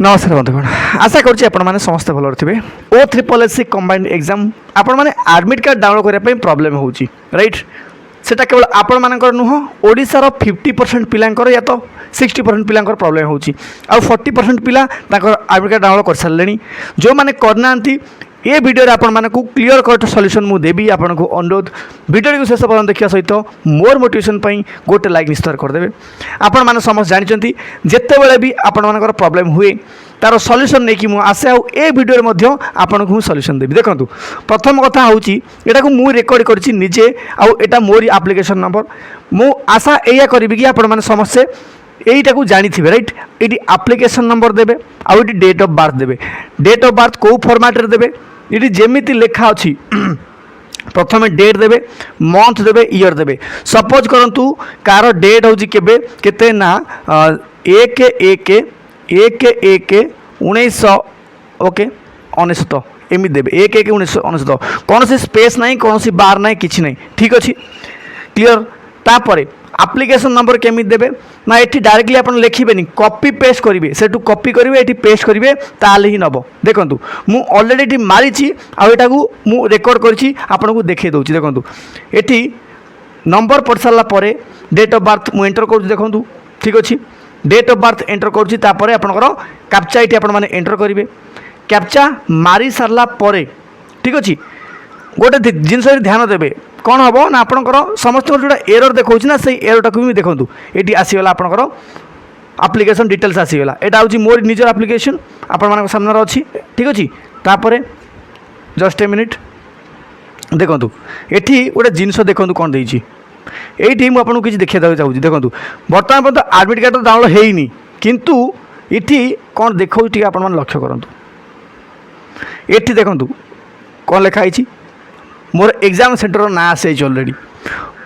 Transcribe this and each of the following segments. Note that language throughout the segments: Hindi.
नमस्कार बंधुगण आशा करुँच आपने समस्ते भल थे O triple S C combined exam आपण मैंने आडमिट कार्ड डाउनलोड करने प्रोब्लेम हो राइट सेटा केवल आपण मानकर नुह ओडिशार 50% पिलांकर या तो 60% पिलांकर प्रोब्लेम हो 40% पिला आडमिट कार्ड डाउनलोड कर सारे जो मैंने करना ये वीडियो रे आपण मानकु क्लियर कट सॉल्यूशन मु देबी आपण को अनुरोध वीडियो को शेष पर्यंत देखिया सहित मोर मोटिवेशन पई गोटे लाइक निश्चित कर देबे। आपण माने समस्त जानचंती जेते बेले भी आपण मानकर प्रॉब्लम हुए तार सॉल्यूशन नहीं कि मु आसे आ ए वीडियो रे मध्य आपण को सॉल्यूशन देबी। देखंतु प्रथम कथा होची एटा को मु रिकॉर्ड करछि निजे आ एटा मोर एप्लीकेशन नंबर मु आशा एया करबी कि आपण माने समस्त यहीटा को जानी थे राइट ये एप्लिकेशन नंबर देवे आउ डेट ऑफ बर्थ देवे डेट ऑफ बर्थ कौ फॉर्मेट रे देवे ये जेमिति लेखा अच्छी प्रथम डेट देवे मंथ देवे ईयर देवे सपोज करंतु कार डेट हूँ केबे केते ना 1/1/1/19 ओके 19 एमि देवे 1/1/19 कौन सी स्पेस ना कौन सी बार ना कि ना ठीक अच्छे क्लियर तापर एप्लिकेशन नंबर केमी देवे ना ये डायरेक्टली आप लिखे कॉपी पेस्ट करेंगे से कॉपी करेंगे ये पेस्ट करेंगे ताल ही नब देखूँ मु ऑलरेडी मारी आटा को मु रेकर्ड कर देखे दूसरी देखूँ ये नंबर पढ़ सारापर डेट ऑफ बर्थ मु एंटर कर देखूँ ठीक अच्छे डेट ऑफ बर्थ एंटर करुँपर आपंकर कैप्चा ये आप एंटर करेंगे कैप्चा मारी सारापर ठीक अच्छे गोटे जिनस ध्यान देवे कौन हम ना आपंकर समस्त जो एरर देखा ना से एरर टाक भी देखूँ ये आसीगला आपंकर एप्लिकेशन डिटेल्स आसीगला यहाँ हूँ मोर निजर एप्लिकेशन आपण सामने अच्छी ठीक अच्छे तापर जस्ट ए मिनिट देखूँ ये गोटे जिनस देखूँ कौन देती ये मुझे किसी देखा चाहिए देखूँ बर्तमान पर्यटन आडमिट कार्ड डाउनलोड होनी किंतु ये कौन देखा आप लक्ष्य करूँ ये देखूँ कौन लिखाई मोर एग्जाम सेंटर ना आसे already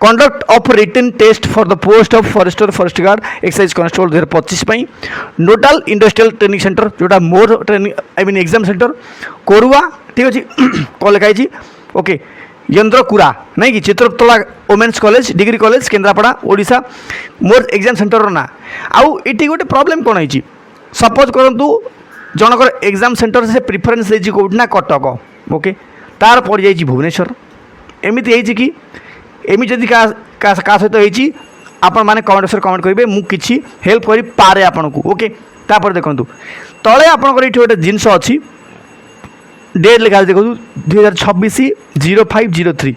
conduct of written test for the post of forester forest guard excise constable 2025 nodal industrial training centre जोटा मोर training I mean exam centre कोरुआ ठीक अच्छे कौन लिखाई ओके यंद्रकुरा नहीं कि Chitratala women's college degree college Kendrapara Odisha मोर एग्जाम सेंटर ना आउ ये गोटे प्रॉब्लम कौन है सपोज करूँ जनकर एग्जाम सेंटर से प्रिफरेन्स देती कौट ना कटक ओके तार पड़ जाइए भुवनेश्वर एमती है कि एमि जदि का सहित होती आपण मैंने कमेंट बक्स कमेंट करेंगे मुझे हेल्प कर पारे आपन को ओके तापर देखूँ तले आपंकर ये गोटे जिनस अच्छी डेट लिखा देखो 2026-05-03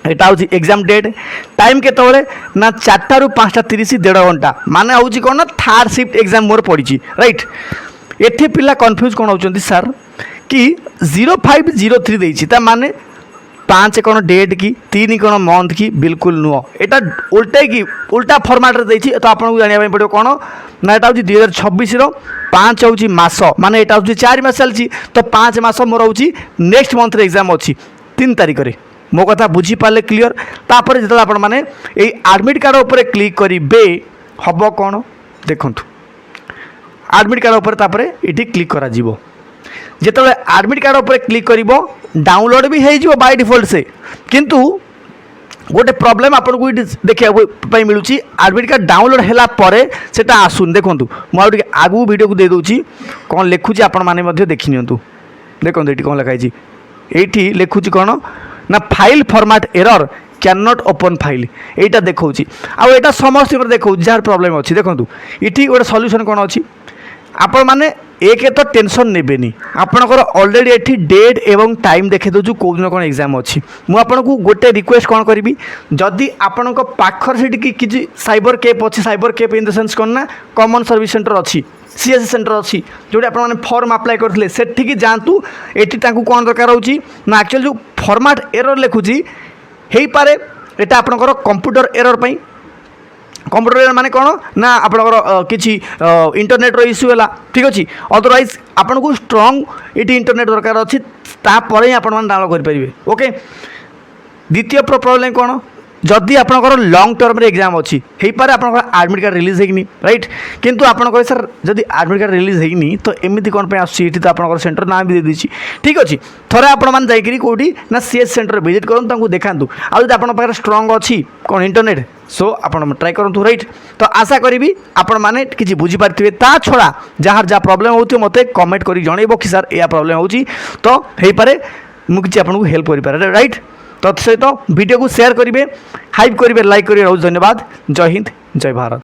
यहाँ हूँ एग्जाम डेट टाइम केतने ना 4टा ରୁ 5:30 1.5 घंटा माने हूँ कौन ना थर्ड शिफ्ट एग्जाम मोर पड़ी राइट ये पिला कन्फ्यूज कौन होती सर कि 0503 देती माने 5 कौन डेट कि 3 कौन मंथ की बिल्कुल नुह यहाँ उल्टे की उल्टा फॉर्मेट रे देती तो आपको जाना पड़ो कौन ना यहाँ हूँ 2026 5 हूँ मास माने यहाँ हूँ 4 मास चलती तो 5 मास मोर हूँ नेक्स्ट मंथ एग्जाम अच्छी 3 तारिख रे मो कथा बुझीपारे क्लीयर तापर जो आप आडमिट कार्ड उपर क्लिक करेंगे हम कौन देखूँ आडमिट कार्ड उपर ये क्लिक करा जिते आडमिट कार्ड उपर क्लिक कर डाउनलोड भी हो बाय डिफॉल्ट से किंतु गोटे प्रॉब्लम आपको देखा मिलूँ आडमिट कार्ड डाउनलोड है सेटा आसुन देखूँ मुझे आगू वीडियो को दे दूँगी कौन लिखुची आपण मैंने देखी नियंतु देखो ये कौन लिखाई ये लिखुची कौन ना file format error can not open file यहाँ देखा आटा समस्त देखा जार प्रॉब्लम अच्छी देखूँ ये गोटे सॉल्यूशन कौन अच्छी आपण मैंने एक तो टेंशन नेबेनी आपणकर ऑलरेडी ये डेट एवं टाइम देखे दूँ कौ दिन कौन एग्जाम अच्छी मुझे गोटे रिक्वेस्ट कौन करी जदि आपण पाखर से किसी साइबर कैफ अच्छी cyber Kaif in the sense कौन ना कॉमन सर्विस सेंटर अच्छी सीएससी सेंटर अच्छी जो आपने फॉर्म अप्लाई करते से जातु ये कौन दरकार हो एक्चुअली जो फॉर्मेट एरर लिखुची हो पारे यहाँ आपणकर कंप्यूटर एरर पर कंप्यूटर माने कौन ना आपंकर किसी इंटरनेट रो इश्यू है ठीक अच्छे अदरवाइज आपन को स्ट्रॉन्ग ये इंटरनेट दरकार अच्छी तापर ही आप डाउनलोड करेंगे ओके द्वितीय प्रॉब्लम कौन जदि आपंकर लंग टर्म एग्जाम अच्छी हो पारे आप आडमिट कार्ड रिलीज होनी राइट किंतु आप सर जदि आडमिट कार्ड रिलीज होनी तो एमती कौन आसूँ तो आप सेंटर ना भी दे देती ठीक अच्छे थोड़े आपड़ी कौटी ना सीएच सेंटर विजिट करूँ देखा आदि आप स्ट्रंग अच्छी कौन इंटरनेट सो आप ट्राए करूँ राइट तो आशा करी आपण मैंने किसी बुझीपारे ता छड़ा जहाँ जहाँ प्रोब्लेम हो मत कमेंट कर जनइब कि सर यह प्रोब्लेम हो तो हो पारे मुझे आपको हेल्प करें राइट तो सहित वीडियो को शेयर करेंगे हाइप करेंगे लाइक करेंगे धन्यवाद जय हिंद जय भारत।